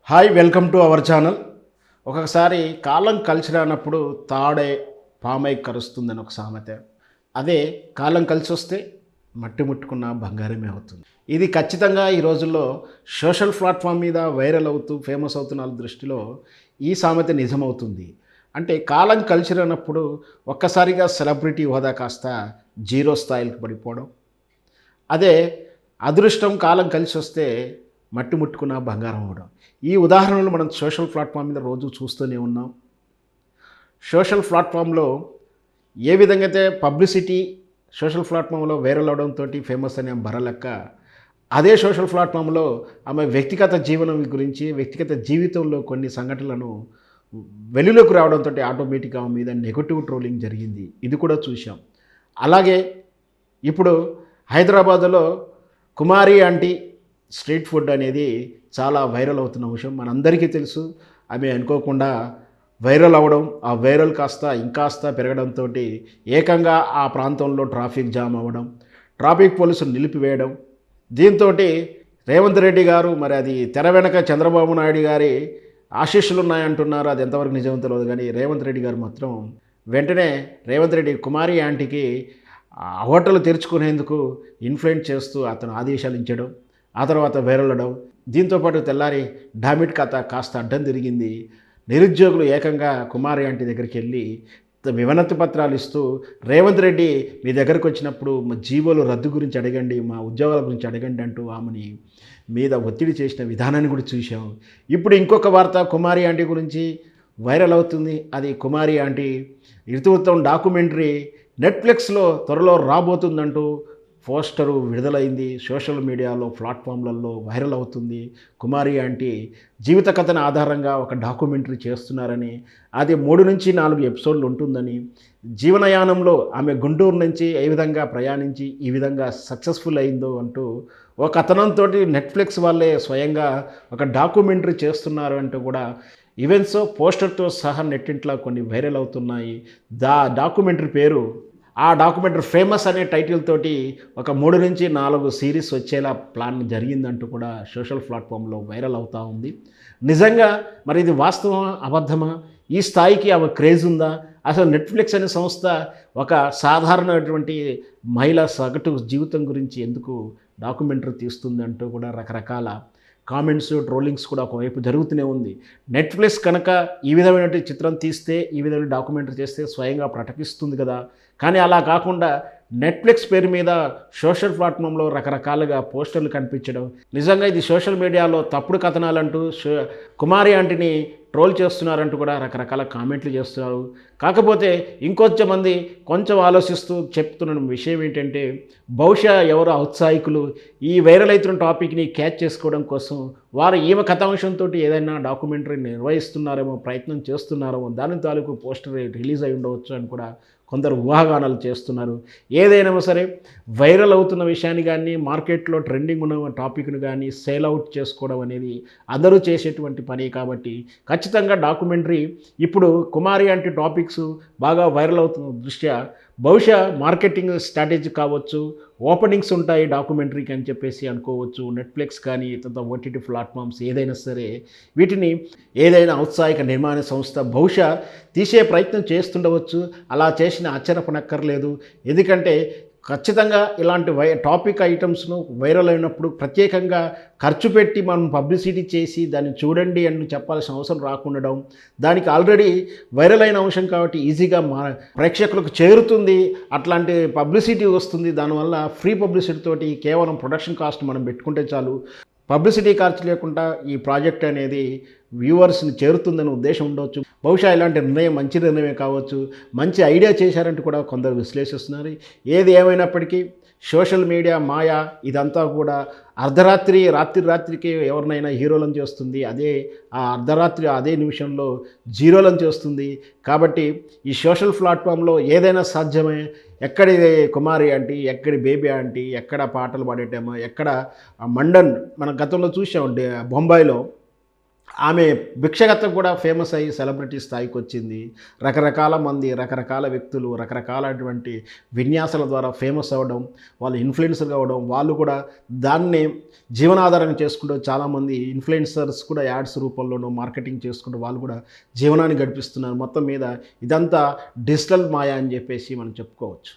Hi welcome to our channel. ఒక్కొక్కసారి కాలం కలిసి రానప్పుడు తాడే పామై కరుస్తుందని ఒక సామెత. అదే కాలం కలిసి వస్తే మట్టి ముట్టుకున్న బంగారమే అవుతుంది. ఇది ఖచ్చితంగా ఈ రోజుల్లో సోషల్ ప్లాట్ఫామ్ మీద వైరల్ అవుతూ ఫేమస్ అవుతున్న వాళ్ళ దృష్టిలో ఈ సామెత నిజమవుతుంది. అంటే కాలం కలిసి రానప్పుడు ఒక్కసారిగా సెలబ్రిటీ హోదా కాస్త జీరో స్థాయిలకు పడిపోవడం. అదే అదృష్టం కాలం కలిసి వస్తే మట్టి ముట్టుకున్న బంగారం అవ్వడం. ఈ ఉదాహరణలు మనం సోషల్ ప్లాట్ఫామ్ మీద రోజు చూస్తూనే ఉన్నాం. సోషల్ ప్లాట్ఫామ్లో ఏ విధంగా అయితే పబ్లిసిటీ సోషల్ ప్లాట్ఫామ్లో వైరల్ అవడంతో ఫేమస్ అనే బరలెక్క, అదే సోషల్ ప్లాట్ఫామ్లో ఆమె వ్యక్తిగత జీవనం గురించి, వ్యక్తిగత జీవితంలో కొన్ని సంఘటనలను వెలుగులోకి రావడంతో ఆటోమేటిక్గా ఆమె మీద నెగటివ్ ట్రోలింగ్ జరిగింది. ఇది కూడా చూసాం. అలాగే ఇప్పుడు హైదరాబాదులో కుమారి ఆంటీ స్ట్రీట్ ఫుడ్ అనేది చాలా వైరల్ అవుతున్న విషయం మనందరికీ తెలుసు. ఆమె అనుకోకుండా వైరల్ అవ్వడం, ఆ వైరల్ కాస్త ఇంకాస్త పెరగడంతో ఏకంగా ఆ ప్రాంతంలో ట్రాఫిక్ జామ్ అవ్వడం, ట్రాఫిక్ పోలీసులు నిలిపివేయడం. దీంతో రేవంత్ రెడ్డి గారు, మరి అది తెర వెనక చంద్రబాబు నాయుడు గారి ఆశీస్సులు ఉన్నాయంటున్నారు. అది ఎంతవరకు నిజం తెలియదు. కానీ రేవంత్ రెడ్డి గారు మాత్రం వెంటనే రేవంత్ రెడ్డి కుమారి ఆంటీకి హోటల్ తెరుచుకునేందుకు ఇన్ఫ్లుయెన్స్ చేస్తూ అతను ఆదేశాలు ఇచ్చడం, ఆ తర్వాత వైరల్ అవడం. దీంతోపాటు తెల్లారి డామిట్ కథ కాస్త అడ్డం తిరిగింది. నిరుద్యోగులు ఏకంగా కుమారి ఆంటీ దగ్గరికి వెళ్ళి వినతి పత్రాలు ఇస్తూ, రేవంత్ రెడ్డి మీ దగ్గరకు వచ్చినప్పుడు మా జీవోలు రద్దు గురించి అడగండి, మా ఉద్యోగాల గురించి అడగండి అంటూ ఆమెని మీద ఒత్తిడి చేసిన విధానాన్ని కూడా చూసాం. ఇప్పుడు ఇంకొక వార్త కుమారి ఆంటీ గురించి వైరల్ అవుతుంది. అది కుమారి ఆంటీ ఇతివృత్తం డాక్యుమెంటరీ నెట్ఫ్లిక్స్లో త్వరలో రాబోతుందంటూ పోస్టరు విడుదలైంది. సోషల్ మీడియాలో ప్లాట్ఫామ్లలో వైరల్ అవుతుంది. కుమారి ఆంటీ జీవిత కథను ఆధారంగా ఒక డాక్యుమెంటరీ చేస్తున్నారని, అది 3 నుంచి 4 ఎపిసోడ్లు ఉంటుందని, జీవనయానంలో ఆమె గుంటూరు నుంచి ఏ విధంగా ప్రయాణించి ఈ విధంగా సక్సెస్ఫుల్ అయిందో అంటూ ఒక కథనంతో నెట్ఫ్లిక్స్ వాళ్ళే స్వయంగా ఒక డాక్యుమెంటరీ చేస్తున్నారు అంటూ కూడా ఈవెంట్స్ పోస్టర్తో సహా నెట్టింట్లో కొన్ని వైరల్ అవుతున్నాయి. డాక్యుమెంటరీ పేరు, ఆ డాక్యుమెంటరీ ఫేమస్ అనే టైటిల్ తోటి ఒక 3 నుంచి 4 సిరీస్ వచ్చేలా ప్లాన్ జరిగిందంటూ కూడా సోషల్ ప్లాట్ఫామ్లో వైరల్ అవుతూ ఉంది. నిజంగా మరి ఇది వాస్తవమా అబద్ధమా? ఈ స్థాయికి ఆమె క్రేజ్ ఉందా? అసలు నెట్ఫ్లిక్స్ అనే సంస్థ ఒక సాధారణమైనటువంటి మహిళ సగటు జీవితం గురించి ఎందుకు డాక్యుమెంటరీ తీస్తుంది అంటూ కూడా రకరకాల కామెంట్స్, ట్రోలింగ్స్ కూడా ఒకవైపు జరుగుతూనే ఉంది. నెట్ఫ్లిక్స్ కనుక ఈ విధమైన చిత్రం తీస్తే, ఈ విధమైన డాక్యుమెంటరీ చేస్తే స్వయంగా ప్రకటిస్తుంది కదా. కానీ అలా కాకుండా నెట్ఫ్లిక్స్ పేరు మీద సోషల్ ప్లాట్ఫామ్లో రకరకాలుగా పోస్టర్లు కనిపించడం, నిజంగా ఇది సోషల్ మీడియాలో తప్పుడు కథనాలంటూ కుమారి ఆంటీని ట్రోల్ చేస్తున్నారంటూ కూడా రకరకాల కామెంట్లు చేస్తున్నారు. కాకపోతే ఇంకొంచెం మంది కొంచెం ఆలోచిస్తూ చెప్తున్న విషయం ఏంటంటే, బహుశా ఎవరో ఔత్సాహికులు ఈ వైరల్ అవుతున్న టాపిక్ని క్యాచ్ చేసుకోవడం కోసం వారు ఈమె కథాంశంతో ఏదైనా డాక్యుమెంటరీ నిర్వహిస్తున్నారేమో, ప్రయత్నం చేస్తున్నారేమో, దాని తాలూకు పోస్టర్ రిలీజ్ అయి ఉండవచ్చు అని కూడా కొందరు ఊహాగానాలు చేస్తున్నారు. ఏదైనా సరే వైరల్ అవుతున్న విషయాన్ని కానీ, మార్కెట్లో ట్రెండింగ్ ఉన్న టాపిక్ను కానీ సేల్ అవుట్ చేసుకోవడం అనేది అందరూ చేసేటువంటి పని. కాబట్టి ఖచ్చితంగా డాక్యుమెంటరీ ఇప్పుడు కుమారి అంటే టాపిక్స్ బాగా వైరల్ అవుతున్న దృష్ట్యా బహుశా మార్కెటింగ్ స్ట్రాటజీ కావచ్చు, ఓపెనింగ్స్ ఉంటాయి డాక్యుమెంటరీకి అని చెప్పేసి అనుకోవచ్చు. నెట్ఫ్లిక్స్ కానీ ఇతర ఓటీటీ ప్లాట్ఫామ్స్ ఏదైనా సరే వీటిని ఏదైనా ఔత్సాహిక నిర్మాణ సంస్థ బహుశా తీసే ప్రయత్నం చేస్తుండవచ్చు. అలా చేసిన ఆశ్చర్యపడక్కర్లేదు. ఎందుకంటే ఖచ్చితంగా ఇలాంటి టాపిక్ ఐటమ్స్ను వైరల్ అయినప్పుడు ప్రత్యేకంగా ఖర్చు పెట్టి మనం పబ్లిసిటీ చేసి దాన్ని చూడండి అని చెప్పాల్సిన అవసరం రాకుండడం, దానికి ఆల్రెడీ వైరల్ అయిన అంశం కాబట్టి ఈజీగా ప్రేక్షకులకు చేరుతుంది, అట్లాంటి పబ్లిసిటీ వస్తుంది. దానివల్ల ఫ్రీ పబ్లిసిటీ తోటి కేవలం ప్రొడక్షన్ కాస్ట్ మనం పెట్టుకుంటే చాలు, పబ్లిసిటీ ఖర్చు లేకుండా ఈ ప్రాజెక్ట్ అనేది వ్యూవర్స్ని చేరుతుందనే ఉద్దేశం ఉండవచ్చు. బహుశా ఇలాంటి నిర్ణయం మంచి నిర్ణయమే కావచ్చు. మంచి ఐడియా చేశారంటూ కూడా కొందరు విశ్లేషిస్తున్నారు. ఏది ఏమైనప్పటికీ సోషల్ మీడియా మాయా ఇదంతా కూడా రాత్రికి ఎవరినైనా హీరోలను చేస్తుంది, అదే ఆ అర్ధరాత్రి అదే నిమిషంలో జీరోలను చేస్తుంది. కాబట్టి ఈ సోషల్ ప్లాట్ఫామ్లో ఏదైనా సాధ్యమే. ఎక్కడి కుమారి ఆంటీ, ఎక్కడి బేబీ ఆంటీ, ఎక్కడ పాటలు పాడేటమో, ఎక్కడ మండన్ మన గతంలో చూసాం బొంబాయిలో ఆమె భిక్షగత కూడా ఫేమస్ అయ్యి సెలబ్రిటీ స్థాయికి వచ్చింది. రకరకాల మంది, రకరకాల వ్యక్తులు, రకరకాలటువంటి విన్యాసాల ద్వారా ఫేమస్ అవ్వడం, వాళ్ళు ఇన్‌ఫ్లుయెన్సర్‌గా అవ్వడం, వాళ్ళు కూడా దాన్నే జీవనాధారంగా చేసుకుంటూ చాలామంది ఇన్‌ఫ్లుయెన్సర్స్ కూడా యాడ్స్ రూపంలోనూ మార్కెటింగ్ చేసుకుంటూ వాళ్ళు కూడా జీవనాన్ని గడిపిస్తున్నారు. మొత్తం మీద ఇదంతా డిజిటల్ మాయ అని చెప్పేసి మనం చెప్పుకోవచ్చు.